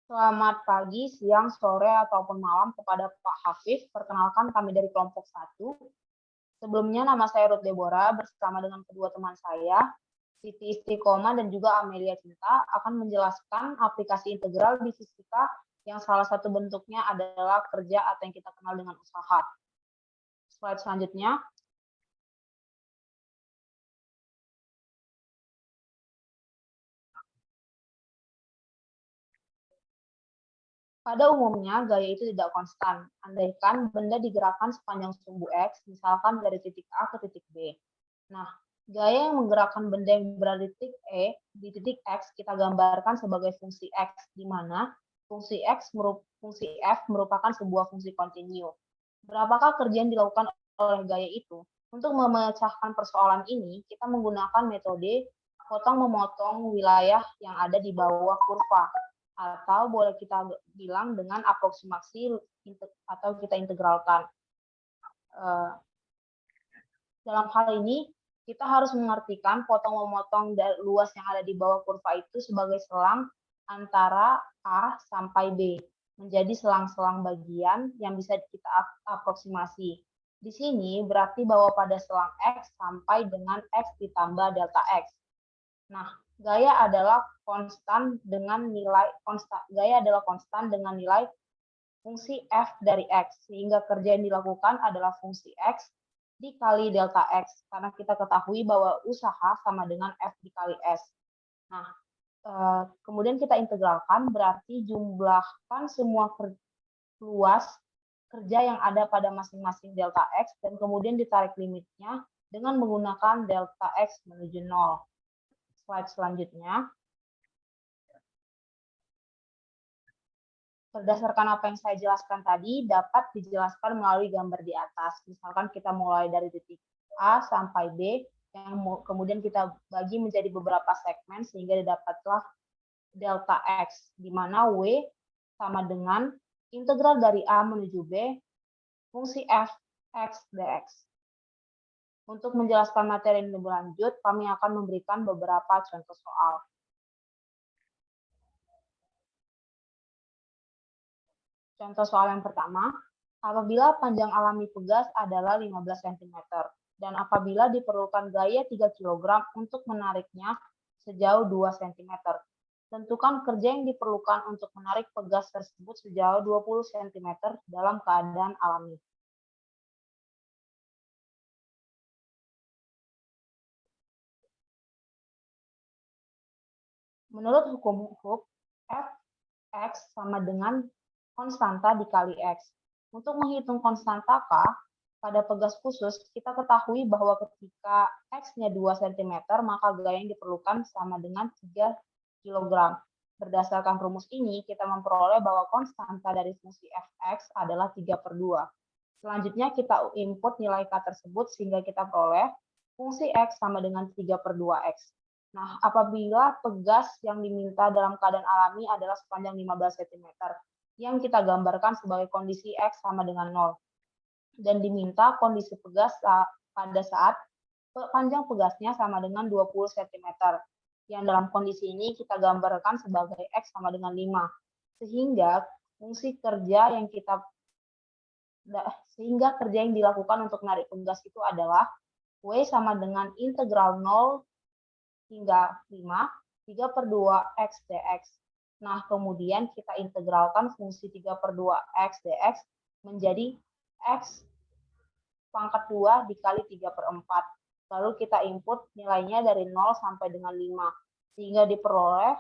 Selamat pagi, siang, sore, ataupun malam kepada Pak Hafif. Perkenalkan kami dari kelompok 1. Sebelumnya nama saya Ruth Deborah bersama dengan kedua teman saya, Siti Istiqomah dan juga Amelia Cinta akan menjelaskan aplikasi integral di fisika yang salah satu bentuknya adalah kerja atau yang kita kenal dengan usaha. Slide selanjutnya. Pada umumnya, gaya itu tidak konstan, andaikan benda digerakkan sepanjang sumbu X, misalkan dari titik A ke titik B. Nah, gaya yang menggerakkan benda yang berada di titik E, di titik X, kita gambarkan sebagai fungsi X, di mana fungsi F merupakan sebuah fungsi kontinu. Berapakah kerja yang dilakukan oleh gaya itu? Untuk memecahkan persoalan ini, kita menggunakan metode potong-memotong wilayah yang ada di bawah kurva, atau boleh kita bilang dengan aproksimasi atau kita integralkan. Dalam hal ini, kita harus mengartikan potong-memotong luas yang ada di bawah kurva itu sebagai selang antara A sampai B, menjadi selang-selang bagian yang bisa kita aproksimasi. Di sini berarti bahwa pada selang X sampai dengan X ditambah delta X. Nah, gaya adalah konstan dengan nilai fungsi f dari x, sehingga kerja yang dilakukan adalah fungsi x dikali delta x, karena kita ketahui bahwa usaha sama dengan f dikali s. Nah, kemudian kita integralkan, berarti jumlahkan semua luas kerja yang ada pada masing-masing delta x, dan kemudian ditarik limitnya dengan menggunakan delta x menuju 0. Slide selanjutnya. Berdasarkan apa yang saya jelaskan tadi, dapat dijelaskan melalui gambar di atas. Misalkan kita mulai dari titik A sampai B, yang kemudian kita bagi menjadi beberapa segmen, sehingga didapatlah delta X, di mana W sama dengan integral dari A menuju B, fungsi f X dx. Untuk menjelaskan materi ini lebih lanjut, kami akan memberikan beberapa contoh soal. Contoh soal yang pertama, apabila panjang alami pegas adalah 15 cm, dan apabila diperlukan gaya 3 kg untuk menariknya sejauh 2 cm, tentukan kerja yang diperlukan untuk menarik pegas tersebut sejauh 20 cm dalam keadaan alami. Menurut hukum Hooke, Fx sama dengan konstanta dikali X. Untuk menghitung konstanta K, pada pegas khusus, kita ketahui bahwa ketika X-nya 2 cm, maka gaya yang diperlukan sama dengan 3 kg. Berdasarkan rumus ini, kita memperoleh bahwa konstanta dari fungsi Fx adalah 3/2. Selanjutnya, kita input nilai K tersebut, sehingga kita peroleh fungsi X sama dengan 3/2X. Nah, apabila pegas yang diminta dalam keadaan alami adalah sepanjang 15 cm, yang kita gambarkan sebagai kondisi X sama dengan 0, dan diminta kondisi pegas pada saat panjang pegasnya sama dengan 20 cm, yang dalam kondisi ini kita gambarkan sebagai X sama dengan 5, sehingga kerja yang dilakukan untuk menarik pegas itu adalah W sama dengan integral 0 hingga 5, 3/2 X dx. Nah, kemudian kita integralkan fungsi 3/2 X dx menjadi X pangkat 2 dikali 3/4. Lalu kita input nilainya dari 0 sampai dengan 5. Sehingga diperoleh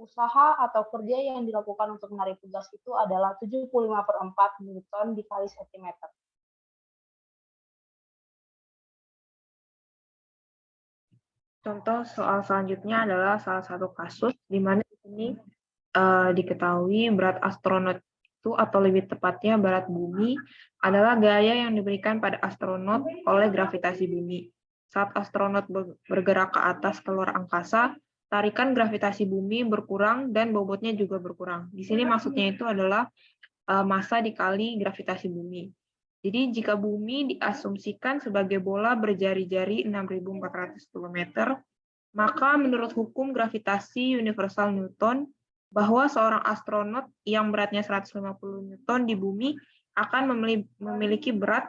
usaha atau kerja yang dilakukan untuk menarik pegas itu adalah 75/4 Newton dikali cm. Contoh soal selanjutnya adalah salah satu kasus di mana di sini diketahui berat astronot itu, atau lebih tepatnya berat bumi, adalah gaya yang diberikan pada astronot oleh gravitasi bumi. Saat astronot bergerak ke atas keluar angkasa, tarikan gravitasi bumi berkurang dan bobotnya juga berkurang. Di sini maksudnya itu adalah massa dikali gravitasi bumi. Jadi jika bumi diasumsikan sebagai bola berjari-jari 6.400 km, maka menurut hukum gravitasi universal Newton, bahwa seorang astronot yang beratnya 150 Newton di bumi akan memiliki berat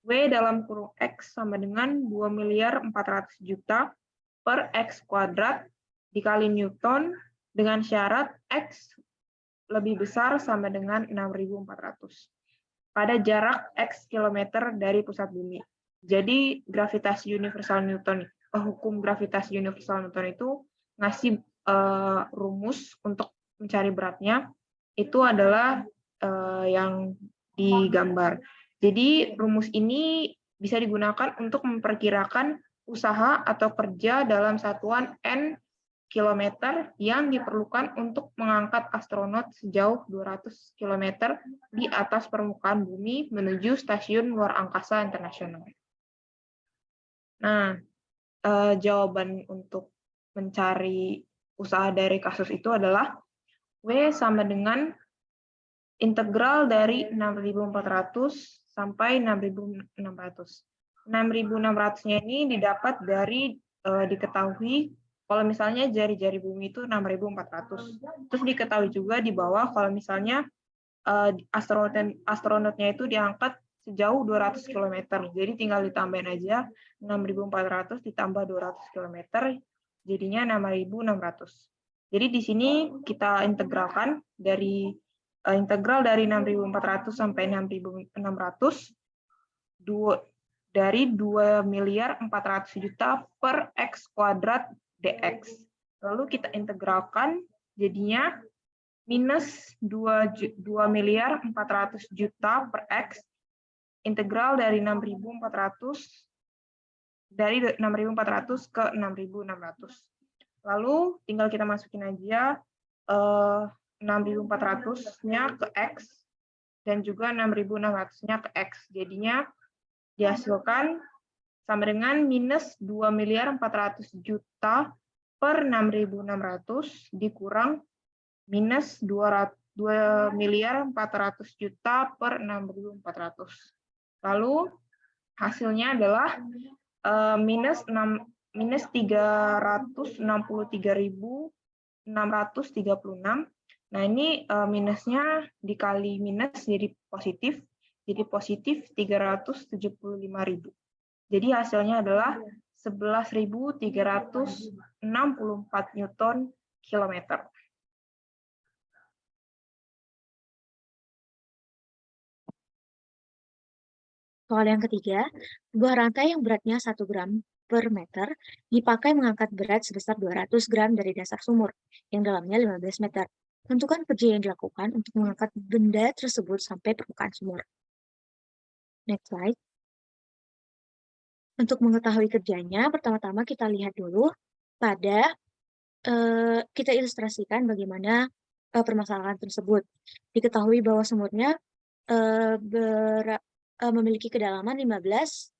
W dalam kurung X sama dengan 2.400.000.000 per X kuadrat dikali Newton dengan syarat X lebih besar sama dengan 6.400 pada jarak X kilometer dari pusat bumi. Jadi gravitasi universal Newton, hukum gravitasi universal Newton itu ngasih rumus untuk mencari beratnya, itu adalah yang digambar. Jadi rumus ini bisa digunakan untuk memperkirakan usaha atau kerja dalam satuan N kilometer yang diperlukan untuk mengangkat astronot sejauh 200 km di atas permukaan bumi menuju stasiun luar angkasa internasional. Nah, jawaban untuk mencari usaha dari kasus itu adalah W sama dengan integral dari 6.400 sampai 6.600. 6.600-nya ini didapat dari diketahui kalau misalnya jari-jari bumi itu 6.400. Terus diketahui juga di bawah kalau misalnya astronotnya itu diangkat sejauh 200 km. Jadi tinggal ditambahin aja 6.400 ditambah 200 km, jadinya 6.600. Jadi di sini kita integralkan dari integral dari 6.400 sampai 6.600 dari 2.400.000.000 per X kuadrat dx. Lalu kita integralkan jadinya minus 2.400.000.000 per X integral dari 6.400 ke 6.600. Lalu tinggal kita masukin aja 6.400-nya ke X dan juga 6.600-nya ke X. Jadinya dihasilkan sama dengan minus 2.400.000.000 per 6.600 dikurang minus 2.400.000.000 per 6.400. Lalu hasilnya adalah minus 363.636. Nah, ini minusnya dikali minus jadi positif 375.000. Jadi hasilnya adalah 11.364 Newton kilometer. Soal yang ketiga, sebuah rantai yang beratnya 1 gram per meter dipakai mengangkat berat sebesar 200 gram dari dasar sumur yang dalamnya 15 meter. Tentukan kerja yang dilakukan untuk mengangkat benda tersebut sampai permukaan sumur. Next slide. Untuk mengetahui kerjanya, pertama-tama kita lihat dulu pada kita ilustrasikan bagaimana permasalahan tersebut. Diketahui bahwa sumurnya memiliki kedalaman 15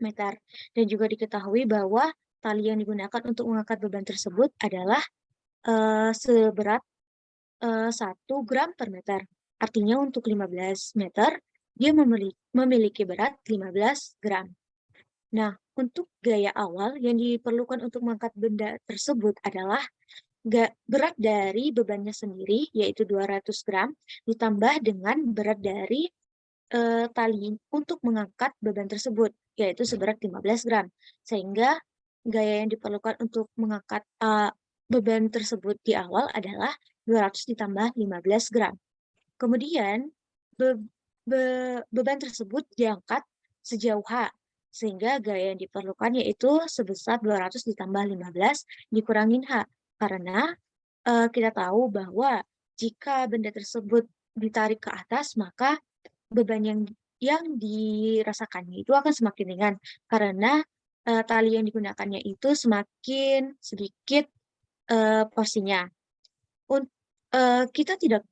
meter. Dan juga diketahui bahwa tali yang digunakan untuk mengangkat beban tersebut adalah seberat 1 gram per meter. Artinya untuk 15 meter, dia memiliki berat 15 gram. Nah, untuk gaya awal yang diperlukan untuk mengangkat benda tersebut adalah berat dari bebannya sendiri, yaitu 200 gram, ditambah dengan berat dari tali untuk mengangkat beban tersebut, yaitu seberat 15 gram. Sehingga gaya yang diperlukan untuk mengangkat beban tersebut di awal adalah 200 ditambah 15 gram. Kemudian, beban tersebut diangkat sejauh H, sehingga gaya yang diperlukan yaitu sebesar 200 ditambah 15 dikurangin H. Karena kita tahu bahwa jika benda tersebut ditarik ke atas, maka beban yang dirasakannya itu akan semakin ringan karena tali yang digunakannya itu semakin sedikit porsinya. Kita tidak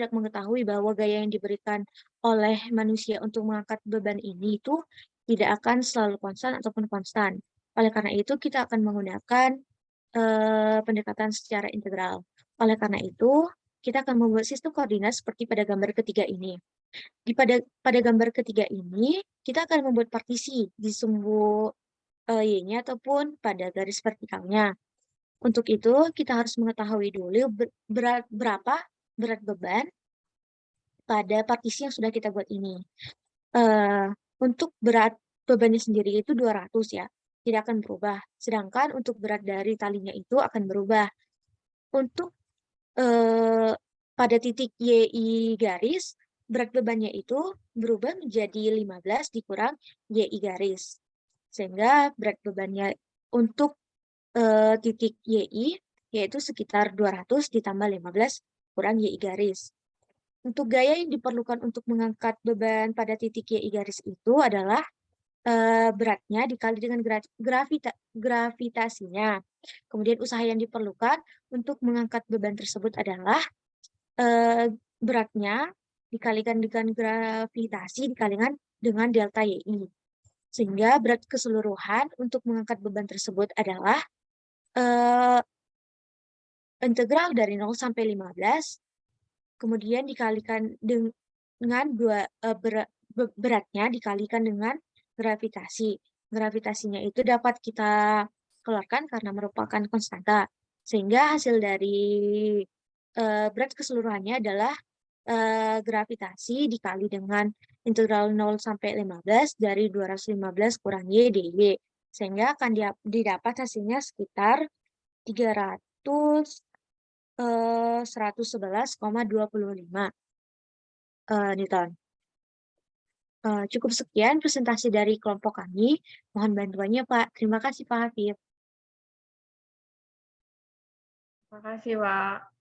mengetahui bahwa gaya yang diberikan oleh manusia untuk mengangkat beban ini itu tidak akan selalu konstan ataupun konstan. Oleh karena itu kita akan menggunakan pendekatan secara integral. Oleh karena itu kita akan membuat sistem koordinat seperti pada gambar ketiga ini. Pada gambar ketiga ini, kita akan membuat partisi di sumbu Y-nya ataupun pada garis vertikalnya. Untuk itu, kita harus mengetahui dulu berapa berat beban pada partisi yang sudah kita buat ini. Untuk berat bebannya sendiri itu 200 ya, tidak akan berubah. Sedangkan untuk berat dari talinya itu akan berubah. Untuk pada titik YI garis, berat bebannya itu berubah menjadi 15 dikurang YI garis. Sehingga berat bebannya untuk titik YI yaitu sekitar 200 ditambah 15 kurang YI garis. Untuk gaya yang diperlukan untuk mengangkat beban pada titik YI garis itu adalah beratnya dikali dengan gravitasinya. Kemudian usaha yang diperlukan untuk mengangkat beban tersebut adalah beratnya dikalikan dengan gravitasi dikalikan dengan delta YI. Sehingga berat keseluruhan untuk mengangkat beban tersebut adalah integral dari 0 sampai 15, kemudian dikalikan dengan beratnya dikalikan dengan gravitasi. Gravitasinya itu dapat kita keluarkan karena merupakan konstanta. Sehingga hasil dari berat keseluruhannya adalah gravitasi dikali dengan integral 0 sampai 15 dari 215 kurang Y dY. Sehingga akan didapat hasilnya sekitar 111,25 Newton. Cukup sekian presentasi dari kelompok kami. Mohon bantuannya, Pak. Terima kasih, Pak Hafid. Terima kasih, Pak.